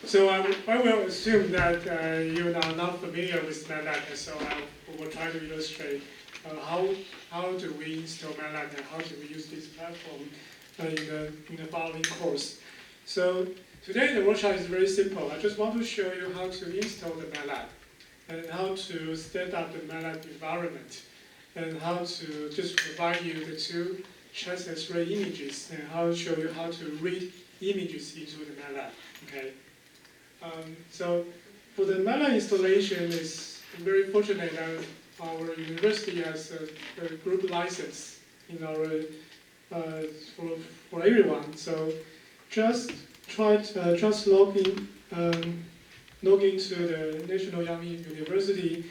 So I will assume that you are not familiar with MATLAB, so I will try to illustrate how do we install MATLAB and how do we use this platform in the following course. So today the workshop is very simple. I just want to show you how to install the MATLAB and how to set up the MATLAB environment and how to just provide you the two chances array images and how to show you how to read images into the MATLAB. Okay. So for the MATLAB installation, it's very fortunate that our university has a group license in our for everyone. So just just log into the National Yang University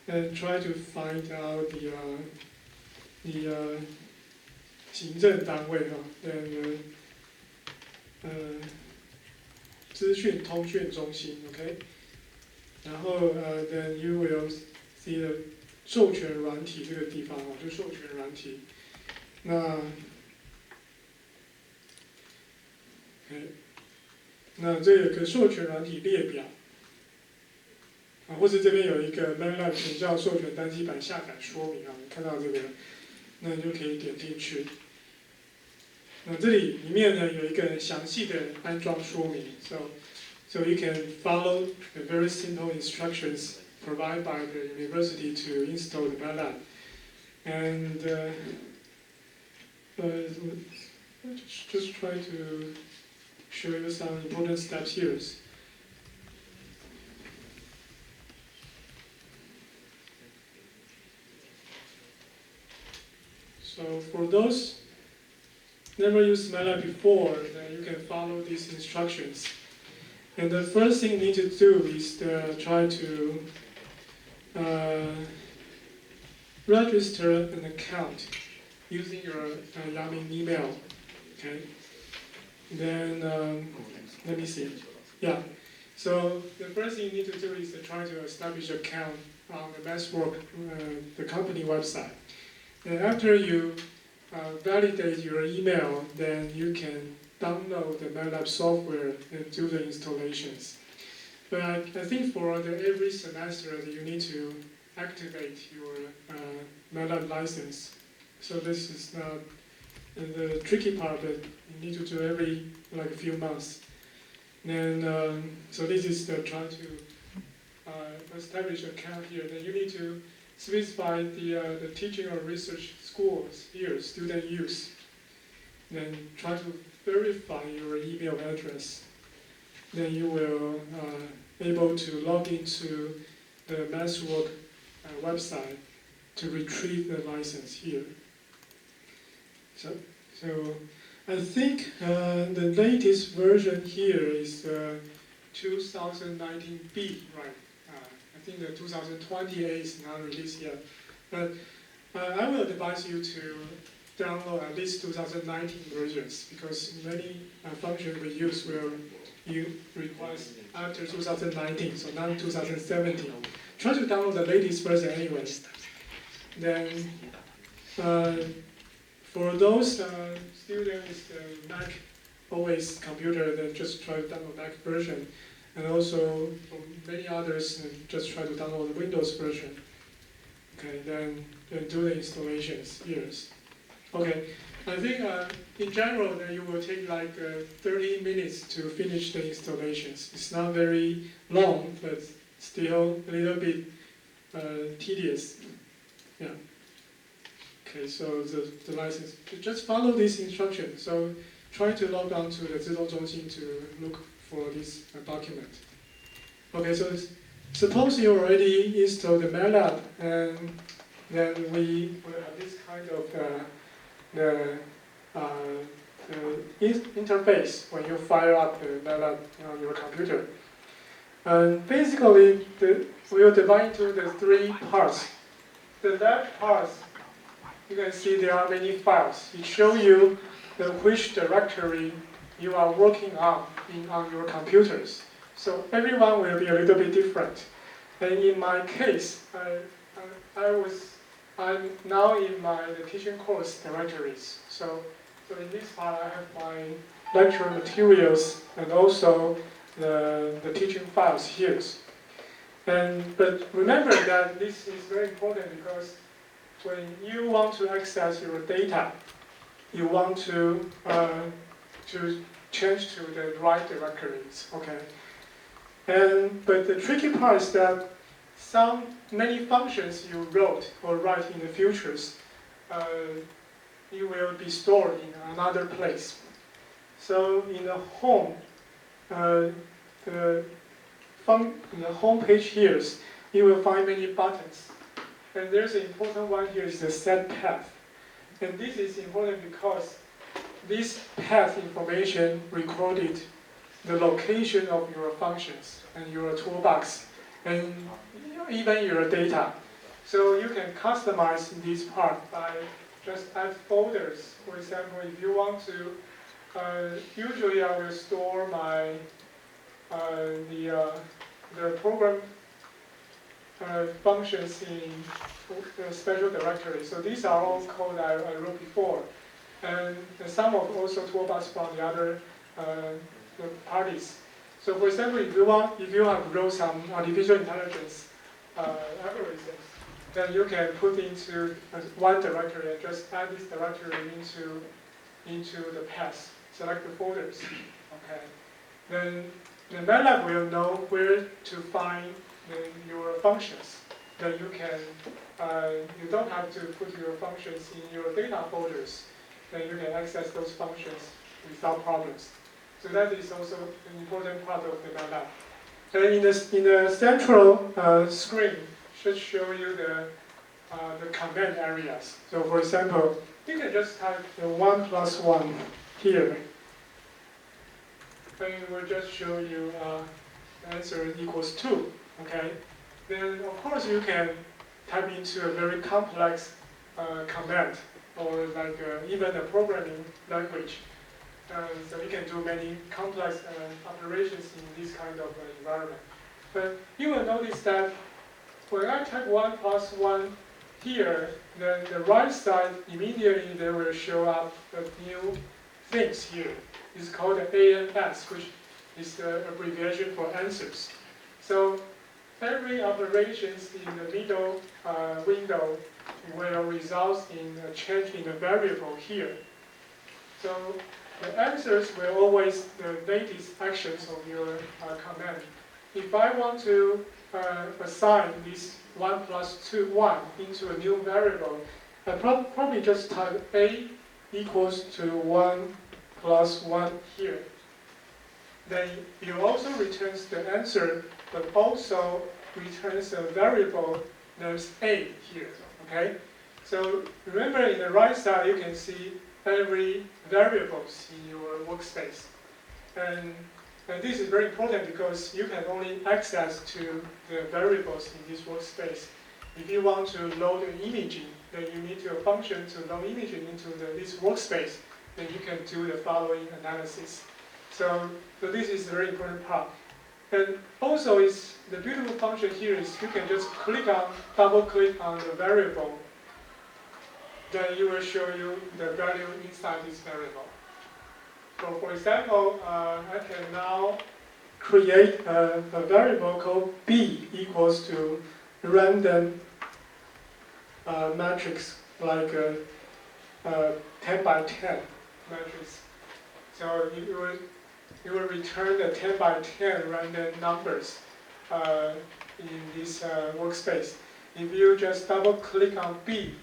and try to find out the 行政单位and 资讯通讯中心 ，OK， 然后then you will see the 授权软体这个地方就授权软体，那这有个授权软体列表，或是这边有一个 MATLAB 全校授权单机版下载说明你看到这个，那你就可以点进去。那这里面呢有一个详细的安装说明 ，so you can follow the very simple instructions provided by the university to install the MATLAB, and just try to show you some important steps here. So for those never used MATLAB before, then you can follow these instructions. And the first thing you need to do is to try to register an account using your Yang email. Okay. Then let me see. Yeah. So the first thing you need to do is to try to establish an account on the MathWork, the company website. And after you validate your email, then you can download the MATLAB software and do the installations. But I think for every semester you need to activate your MATLAB license. So this is not the tricky part, but you need to do every like a few months. And so this is the try to establish an account here. Then you need to specify the teaching or research schools here, student use. Then try to verify your email address. Then you will able to log into the MathWork website to retrieve the license here. So I think the latest version here is 2019B, right? I think the 2028 is not released yet, but I will advise you to download at least 2019 versions because many functions we use will request after 2019, so not 2017. Try to download the latest version anyways. Then for those students with the Mac OS computer, then just try to download Mac version. And also, for many others, just try to download the Windows version. Okay, then do the installations here. Okay, I think in general, then you will take like 30 minutes to finish the installations. It's not very long, but still a little bit tedious. Yeah. Okay, so the license, just follow this instruction. So try to log on to the 自动中心 to look for this document. Okay, so suppose you already installed the MATLAB, and then we will have this kind of the interface when you fire up the MATLAB on your computer. And basically, we will divide into the three parts. The left part, you can see there are many files. It shows you which directory you are working on your computers. So everyone will be a little bit different. And in my case, I'm now in my teaching course directories. So in this part, I have my lecture materials and also the teaching files here. But remember that this is very important because when you want to access your data, you want to change to the right directories, okay? But the tricky part is that many functions you wrote or write in the futures, you will be stored in another place. So in the home, in the home page here, you will find many buttons. And there's an important one here is the set path. And this is important because this path information recorded the location of your functions and your toolbox and even your data. So you can customize this part by just add folders. For example, if you want to, usually I will store my the program functions in a special directory. So these are all code I wrote before, and some of also toolbars from the other the parties. So for example, if you have wrote some artificial intelligence algorithms, then you can put into one directory and just add this directory into the path. Select the folders. Okay. Then the MATLAB will know where to find your functions. Then you can you don't have to put your functions in your data folders. Then you can access those functions without problems. So that is also an important part of the MATLAB. And in the central screen should show you the command areas. So for example, you can just type the 1 plus 1 here. And it will just show you the answer equals 2. Okay. Then of course you can type into a very complex command or like even a programming language. So you can do many complex operations in this kind of environment. But you will notice that when I type 1 plus 1 here, then the right side immediately there will show up the new things here. It's called ANS, which is the abbreviation for answers. So every operations in the middle window will result in a change in the variable here. So the answers will always the latest actions of your command. If I want to assign this 1 plus 1 into a new variable, I probably just type A equals to 1 plus 1 here. Then it also returns the answer, but also returns a variable named A here. Okay? So remember in the right side you can see every variables in your workspace. And this is very important because you can only access to the variables in this workspace. If you want to load an imaging, then you need a function to load imaging into this workspace. Then you can do the following analysis. So this is a very important part. And also is the beautiful function here is you can just double click on the variable. Then it will show you the value inside this variable. So for example, I can now create a variable called B equals to random matrix like 10 by 10 matrix. So it will return the 10 by 10 random numbers in this workspace. If you just double click on B,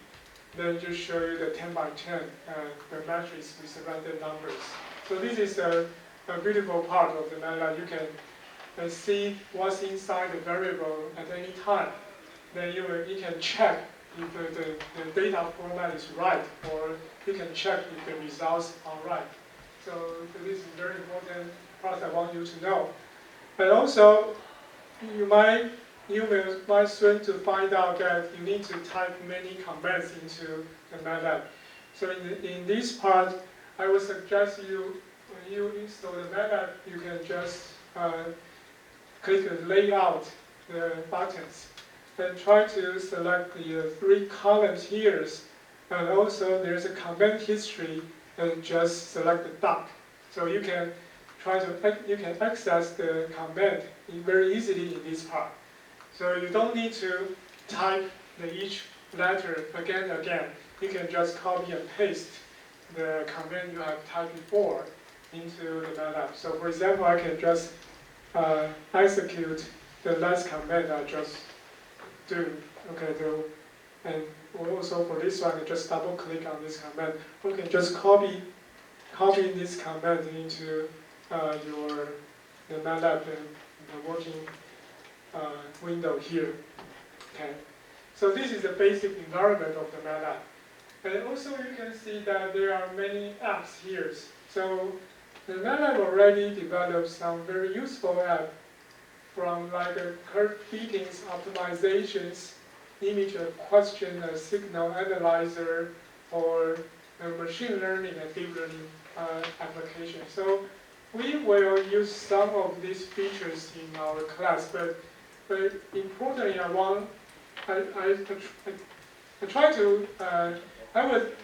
then just show you the 10 by 10 the matrix with the random numbers. So this is a beautiful part of the MATLAB. You can see what's inside the variable at any time. Then you can check if the data format is right, or you can check if the results are right. So this is a very important part I want you to know. But also, you might soon to find out that you need to type many commands into the MATLAB. So in this part, I would suggest you, when you install the MATLAB, you can just click the layout, the buttons, then try to select the 3 columns here, and also there's a command history, and just select the duck. So you can you can access the command very easily in this part. So you don't need to type each letter again and again. You can just copy and paste the command you have typed before into the MATLAB. So for example, I can just execute the last command I just do. Okay, and also for this one, you just double click on this command. You can just copy this command into the MATLAB the working window here. Okay, so this is the basic environment of the MATLAB. And also you can see that there are many apps here. So the MATLAB already developed some very useful apps from like a curve fittings optimizations, image question, signal analyzer, or machine learning and deep learning application. So we will use some of these features in our class, but importantly, I would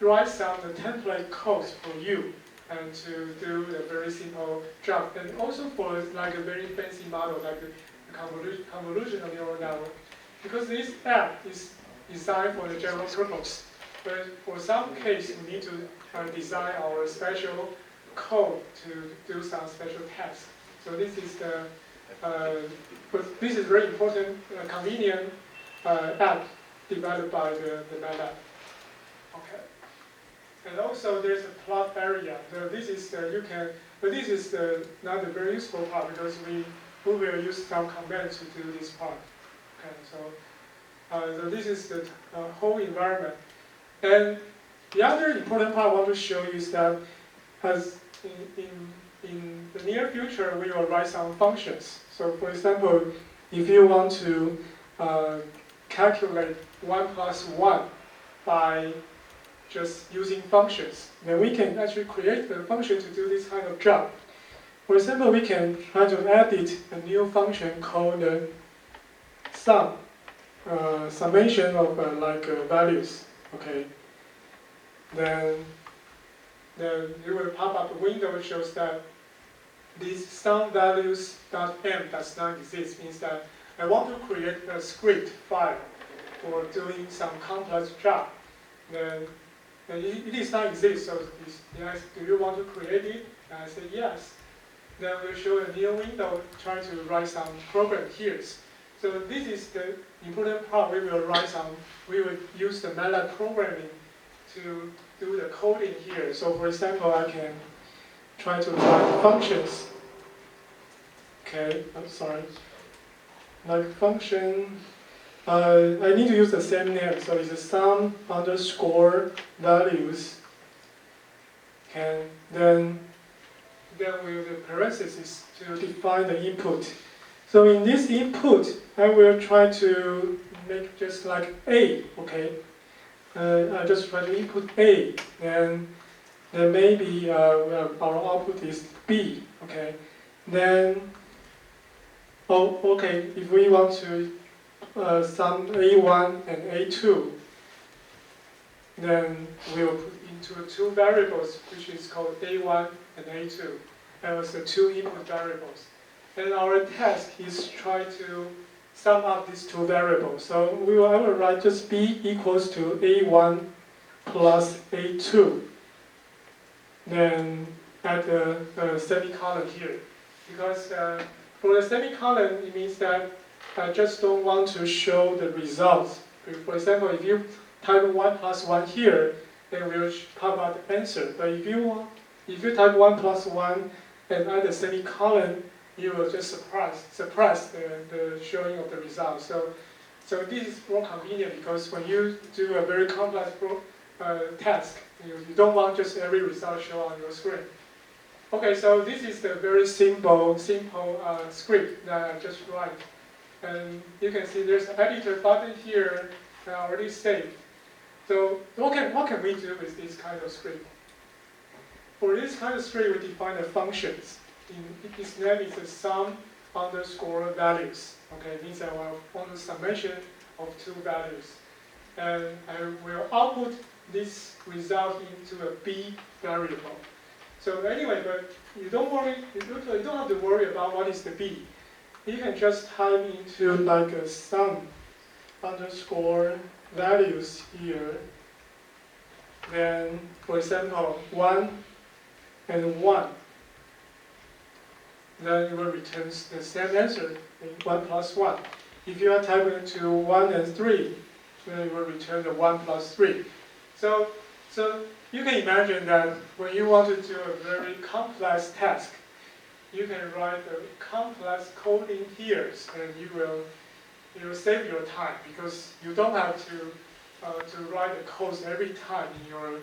write some template codes for you and to do a very simple job, and also for like a very fancy model like the convolutional neural network, because this app is designed for the general purpose. But for some case, we need to design our special code to do some special tasks. So this is this is very important, convenient app developed by the MATLAB. Okay. And also there's a plot area. So this is this is not a very useful part because we will use some commands to do this part. Okay. So this is the whole environment. And the other important part I want to show you is that as in the near future, we will write some functions. So for example, if you want to calculate 1 plus 1 by just using functions, then we can actually create the function to do this kind of job. For example, we can try to edit a new function called summation of values. Okay. Then it will pop up a window that shows that this sum values.m does not exist. Means that I want to create a script file for doing some complex job. Then it does not exist. So do you want to create it? And I say yes. Then we'll show a new window, try to write some program here. So this is the important part. We will use the MATLAB programming to do the coding here. So for example, I can try to write functions. Okay, I'm sorry. Like function, I need to use the same name. So it's a sum underscore values. Okay, then with the parentheses to define the input. So in this input, I will try to make just like A, okay? I just try to input A, and then maybe our output is B, okay? Then, okay, if we want to sum A1 and A2, then we'll put into two variables, which is called A1 and A2, and also two input variables. And our task is try to sum up these two variables. So I will write just B equals to A1 plus A2. Then add the semicolon here. Because for the semicolon, it means that I just don't want to show the results. For example, if you type 1 plus 1 here, then we'll pop out the answer. But if you type 1 plus 1 and add a semicolon, you will just suppress the showing of the results. So this is more convenient because when you do a very complex task, you don't want just every result show on your screen. Okay, so this is the very simple script that I just write. And you can see there's an editor button here that I already saved. So what can we do with this kind of script? For this kind of script, we define the functions. Its name is the sum underscore values. Okay, it means that I want a summation of two values. And I will output this result into a B variable. So anyway, but you don't worry. You don't have to worry about what is the B. You can just type into like a sum underscore values here. Then, for example, 1 and 1. Then it will return the same answer, 1 plus 1. If you are typing into 1 and 3, then it will return the 1 plus 3. So you can imagine that when you want to do a very complex task, you can write a complex code in here, and you will save your time because you don't have to write the codes every time in your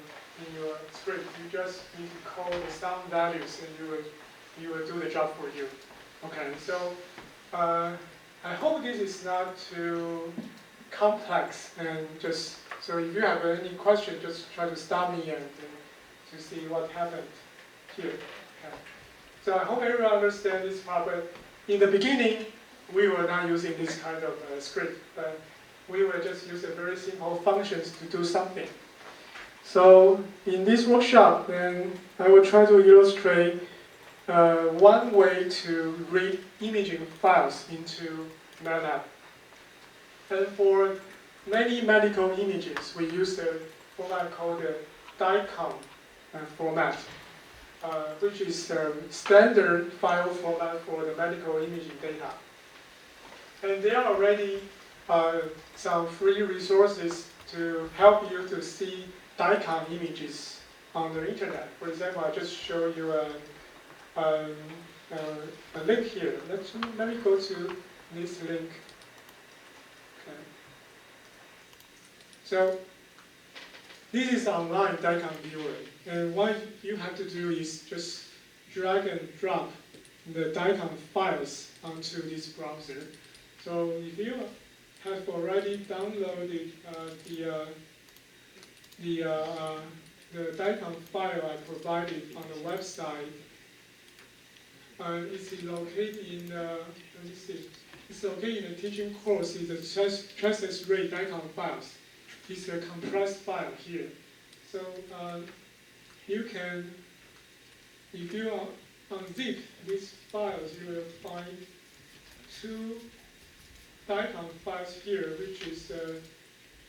script. You just need to call the sum values, and you will do the job for you. Okay, so I hope this is not too complex, and just so if you have any question, just try to stop me and to see what happened here. Okay. So I hope everyone understands this part. But in the beginning, we were not using this kind of script, but we will just use a very simple functions to do something. So in this workshop, then I will try to illustrate one way to read imaging files into MATLAB. And for many medical images, we use the format called the DICOM format, which is a standard file format for the medical imaging data. And there are already some free resources to help you to see DICOM images on the internet. For example, I just show you a link here. Let me go to this link. Okay. So this is online DICOM viewer, and what you have to do is just drag and drop the DICOM files onto this browser. So if you have already downloaded the DICOM file I provided on the website, it's located in let me see. It's located in the teaching course in the Transit Rate DICOM files. It's a compressed file here. So you can, if you unzip these files, you will find two DICOM files here, which is a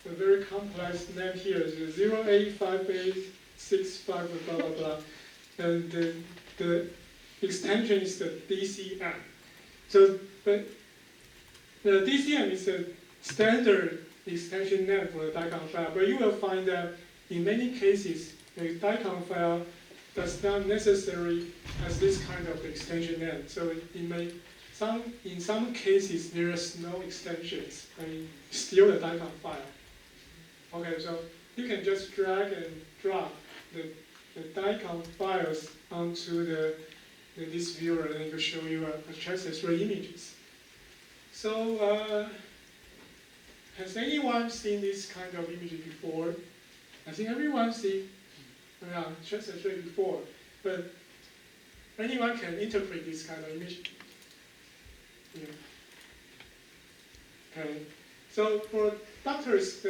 very complex name here, 085865 blah blah blah, and the extension is the DCM. So the DCM is a standard extension name for the DICOM file, but you will find that in many cases the DICOM file does not necessarily has this kind of extension name. So in some cases there is no extensions, and still the DICOM file. Okay, so you can just drag and drop the DICOM files onto this viewer, and it will show you a Transit Rate images. So has anyone seen this kind of image before? I think everyone seen Transit Rate before, but anyone can interpret this kind of image. Yeah. Okay. So for doctors,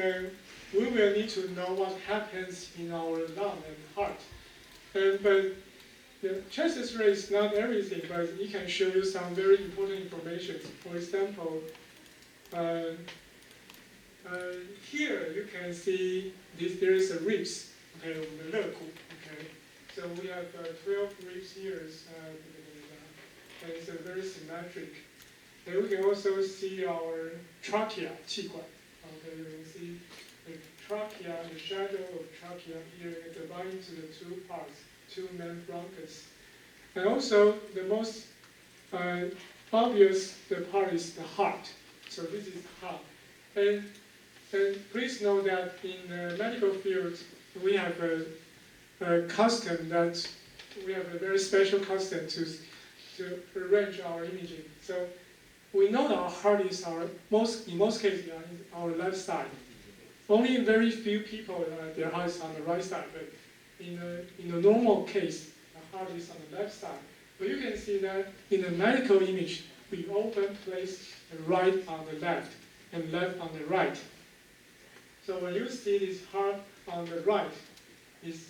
we will need to know what happens in our lung and heart. But the Transit Rate is not everything, but it can show you some very important information. For example, here you can see there is a ribs, okay, the okay. So we have 12 ribs here, and it's a very symmetric. Then we can also see our trachea, 气管. Okay, you can see the trachea, the shadow of trachea here divided into the two parts, two main bronchus. And also the most obvious part is the heart. So this is heart. And please know that in the medical field, we have a custom that we have a very special custom to arrange our imaging. So we know that our heart is in most cases our left side. Only very few people their heart is on the right side, but in a normal case, the heart is on the left side. But you can see that in the medical image, we often place the right on the left and left on the right. So when you see this heart on the right, it's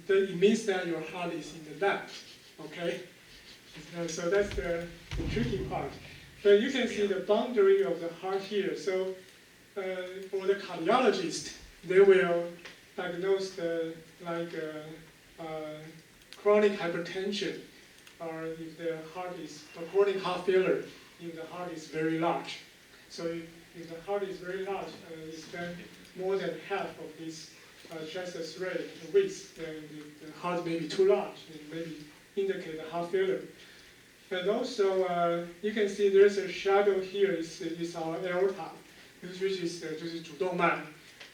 it means that your heart is in the left, okay? So that's the tricky part. But you can see the boundary of the heart here. So for the cardiologist, they will diagnose the chronic hypertension, or if the heart is chronic heart failure, if the heart is very large. So if the heart is very large, it's then more than half of this chest rate width, then the heart may be too large, and maybe indicate the heart failure. And also, you can see there's a shadow here. Is our aorta, which is 就是主动脉.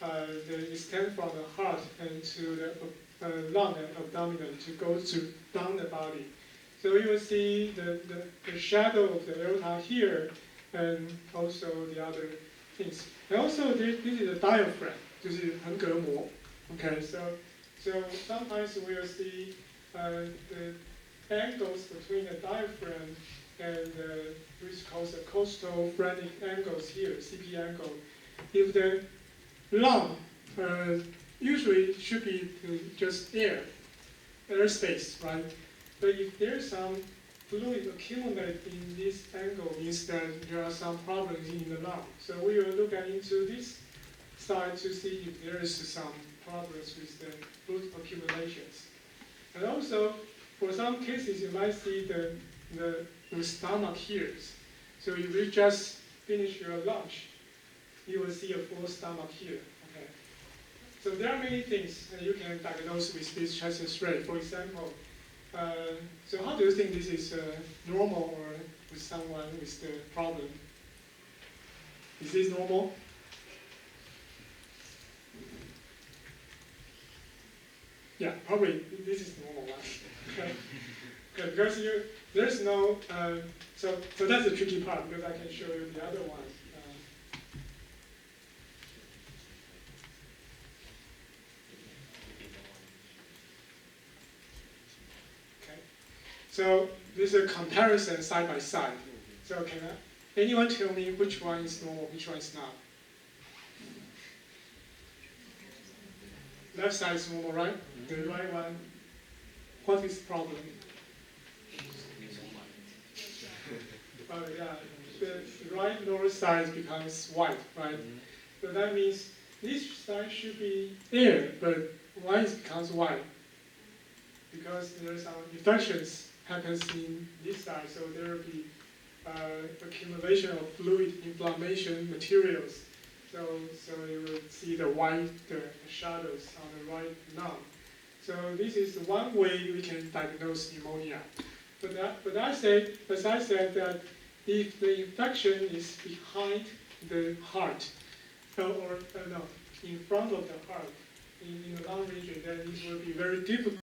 It extends from the heart and to the lung and abdomen to go down the body. So you will see the shadow of the aorta here, and also the other things. And also, this is a diaphragm, 就是横膈膜. Okay, so sometimes we will see the angles between the diaphragm and which calls the costal phrenic angles here, CP angle. If the lung usually should be just air space, right? But if there's some fluid accumulate in this angle, means that there are some problems in the lung. So we will look into this side to see if there is some problems with the fluid accumulations. And also, for some cases, you might see the stomach here. So if you just finish your lunch, you will see a full stomach here. Okay. So there are many things that you can diagnose with this chest X-ray. For example, so how do you think this is normal, or with someone with the problem? Is this normal? Yeah, probably this is normal one. Okay. Okay, because there's no, so that's the tricky part, because I can show you the other one. Okay, so this is a comparison side by side. So can anyone tell me which one is normal, which one is not? Left side is normal, right? The right one, what is the problem? Yeah, the right lower side becomes white, right? So that means this side should be air, but why it becomes white? Because there are some infections happens in this side, so there will be accumulation of fluid, inflammation, materials. So you will see the white shadows on the right lung. So this is one way we can diagnose pneumonia. But as I said, that if the infection is behind the heart, or no, in front of the heart, in the lung region, then it will be very difficult